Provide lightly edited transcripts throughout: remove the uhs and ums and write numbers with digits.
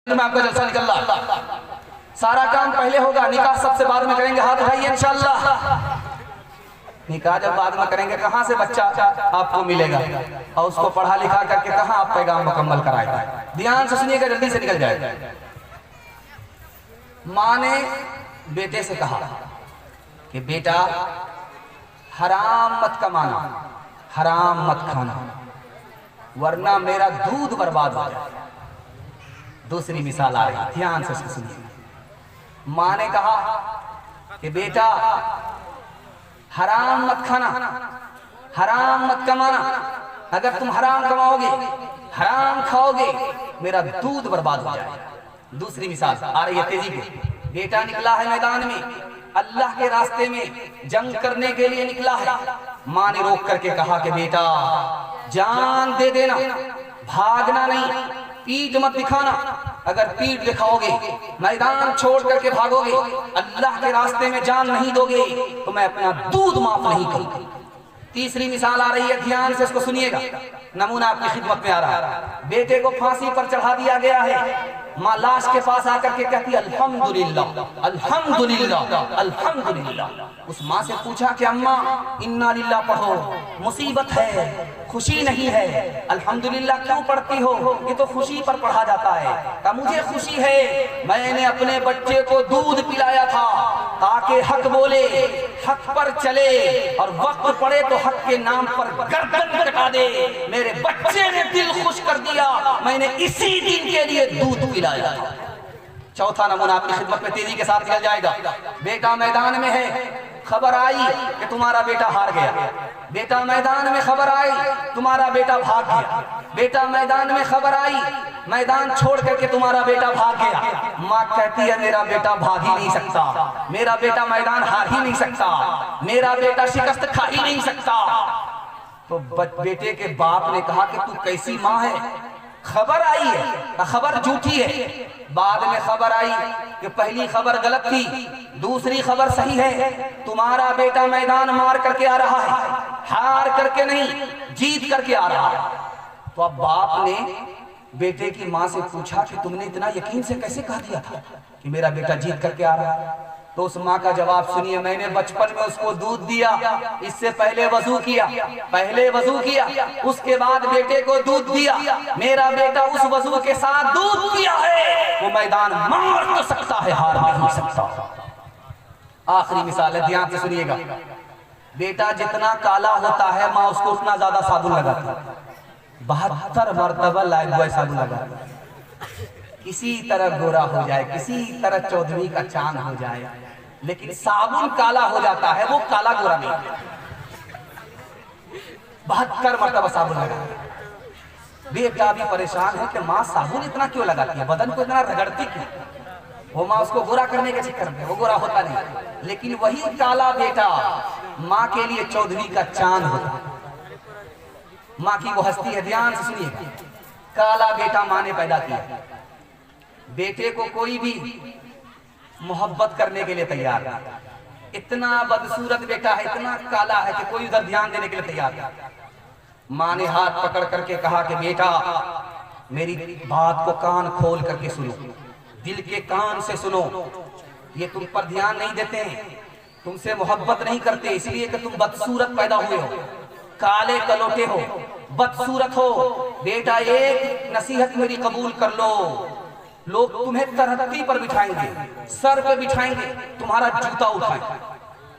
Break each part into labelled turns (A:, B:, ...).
A: में आपका जलसा निकल रहा। सारा काम पहले होगा, निकाह सबसे बाद में करेंगे। हाथ उठाइए इंशाअल्लाह। निकाह जब बाद में करेंगे, कहाँ से बच्चा आपको मिलेगा और उसको पढ़ा लिखा करके कहाँ आप पैगाम मुकम्मल कराएगा। ध्यान से सुनिएगा, जल्दी से निकल जाएगा। माँ ने बेटे से कहा कि बेटा हराम मत कमाना, हराम मत खाना, वरना मेरा दूध बर्बाद हो जाए। दूसरी मिसाल आ रही, ध्यान से सुनिए। माँ ने कहा कि बेटा हराम मत खाना, हराम मत कमाना, अगर तुम हराम कमाओगे, हराम खाओगे, मेरा दूध बर्बाद हो जाए। दूसरी मिसाल आ रही है तेजी पे। बेटा निकला है मैदान में, अल्लाह के रास्ते में जंग करने के लिए निकला है। माँ ने रोक करके कहा कि बेटा जान दे देना, भागना नहीं, पीठ मत दिखाना। अगर पीठ दिखाओगे, मैदान छोड़ करके भागोगे, अल्लाह के रास्ते में जान नहीं दोगे, तो मैं अपना दूध माफ नहीं करूंगा। तीसरी मिसाल आ रही है, ध्यान से इसको सुनिएगा, नमूना आपकी खिदमत में आ रहा है। बेटे को फांसी पर चढ़ा दिया गया है। माँ लाश के पास आकर के कहती है अल्हम्दुलिल्लाह, अल्हम्दुलिल्लाह, अल्हम्दुलिल्लाह। उस माँ से पूछा कि अम्मा इन्ना लिल्लाह पढ़ो, मुसीबत है, खुशी नहीं है, अल्हम्दुलिल्लाह क्यों पढ़ती हो? ये तो खुशी पर पढ़ा जाता है। कहा मुझे खुशी है, मैंने अपने बच्चे को दूध पिलाया था ताकि हक बोले, हक पर चले, और वक्त पड़े तो हक के नाम पर गर्दन कटा दे। मेरे बच्चे ने दिल खुश कर दिया, मैंने इसी दिन के लिए दूध पिलाया था। चौथा नमूना आपकी खिदमत में तेजी के साथ निकल जाएगा। बेटा मैदान में है, खबर आई कि तुम्हारा बेटा हार गया। बेटा मैदान में खबर आई, तुम्हारा बेटा भाग गया। बेटा मैदान में खबर आई, मैदान छोड़ करके तुम्हारा बेटा भाग गया। माँ कहती है मेरा बेटा भाग ही नहीं सकता, मेरा बेटा मैदान हार ही नहीं सकता, मेरा बेटा शिकस्त खा ही नहीं सकता। तो बेटे के बाप ने कहा कि तू कैसी माँ है? खबर आई है, खबर झूठी है। बाद में खबर आई कि पहली खबर गलत थी, दूसरी खबर सही है। तुम्हारा बेटा मैदान मार करके आ रहा है, हार करके नहीं, जीत करके आ रहा है। तो अब बाप ने बेटे की माँ से पूछा कि तुमने इतना यकीन से कैसे कह दिया था कि मेरा बेटा जीत करके आ रहा है? तो उस माँ का जवाब सुनिए, मैंने बचपन में उसको दूध दिया, इससे पहले वजू किया, पहले वजू किया, उसके बाद बेटे को दूध दिया। मेरा बेटा उस वजू के साथ दूध पिया है, वो मैदान मार तो सकता है, हार नहीं सकता। आखिरी मिसाल है, ध्यान से सुनिएगा। बेटा जितना काला होता है, माँ उसको उतना ज्यादा साबुन लगाती है। 72 मरतबा लाइफ बॉय साबुन लगाती है, किसी तरह गोरा हो जाए, किसी तरह चौधरी का चांद हो जाए, लेकिन साबुन काला हो जाता है, वो काला गोरा नहीं। 72 मरतबा साबुन लगा। बेटा भी परेशान है कि माँ साबुन इतना क्यों लगाती है, बदन को इतना रगड़ती क्यों? वो माँ उसको गोरा करने के चक्कर में, वो गोरा होता नहीं, लेकिन वही काला बेटा माँ के लिए चौधरी का चांद होता। माँ की वो हस्ती है। ध्यान से सुनिए, काला बेटा माँ ने पैदा किया। बेटे को कोई भी मोहब्बत करने के लिए तैयार है। इतना बदसूरत बेटा है, इतना काला है कि कोई उधर ध्यान देने के लिए तैयार है। माँ ने हाथ पकड़ करके कहा कि बेटा मेरी बात को कान खोल करके सुनो, दिल के कान से सुनो। ये तुम पर ध्यान नहीं देते हैं, तुमसे मोहब्बत नहीं करते, इसलिए कि तुम बदसूरत पैदा हुए हो, काले कलोटे हो, बदसूरत हो। बेटा एक नसीहत मेरी कबूल कर लो, लोग तुम्हें तरहती पर बिठाएंगे, सर पे बिठाएंगे, तुम्हारा जूता उठाएंगे।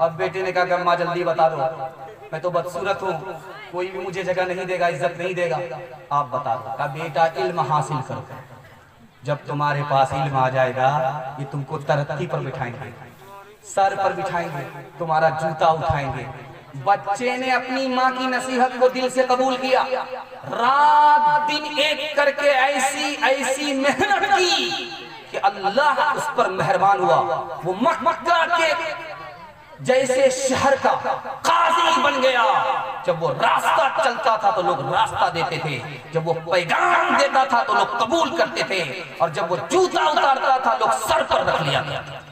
A: अब बेटे ने कहा अम्मा जल्दी बता दो, मैं तो बदसूरत हूँ, कोई भी मुझे जगह नहीं देगा, इज्जत नहीं देगा, आप बता दो। कहा बेटा इल्म हासिल करो, जब तुम्हारे पास इल्म आ जाएगा, ये तुमको तरहती पर बिठाएंगे, सर पर बिठाएंगे, तुम्हारा जूता उठाएंगे। बच्चे ने अपनी माँ की नसीहत को दिल से कबूल किया। रात दिन एक करके ऐसी ऐसी मेहनत की कि अल्लाह उस पर मेहरबान हुआ। वो मक्का के जैसे शहर का काजी बन गया। जब वो रास्ता चलता था तो लोग रास्ता देते थे, जब वो पैगाम देता था तो लोग कबूल करते थे, और जब वो जूता उतारता था लोग सर पर रख लिया करते थे।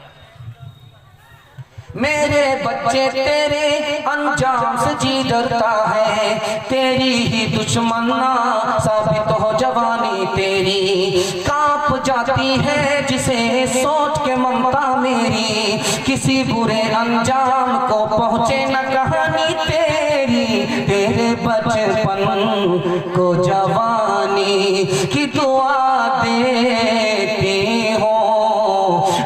A: मेरे बच्चे तेरे अंजाम से जी डरता है, तेरी ही दुश्मना साबित हो जवानी तेरी, कांप जा
B: जाती है जिसे सोच के ममता मेरी, किसी बुरे अंजाम को पहुँचे न कहानी तेरी। तेरे बचपन को जवानी की दुआ देती हो,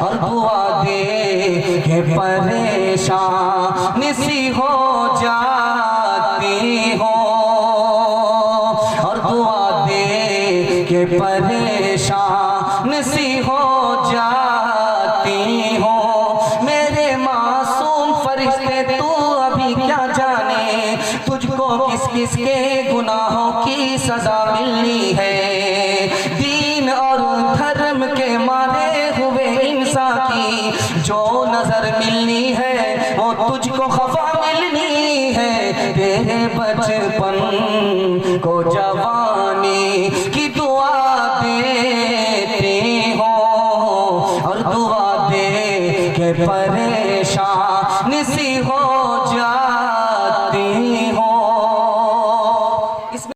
B: और दुआ दे के परेशान सी हो जाती हो, और दुआ दे के परेशान सी हो जाती हो। मेरे मासूम फरिश्ते तू अभी क्या जाने, तुझको किस किस के गुनाहों की सजा मिलनी है। दीन और धर्म के मारे हुए इंसान की जो नजर मिलनी है वो तुझको खफा मिलनी है। तेरे बचपन को जवानी की दुआ देती हो, और दुआ दे के परेशान सी हो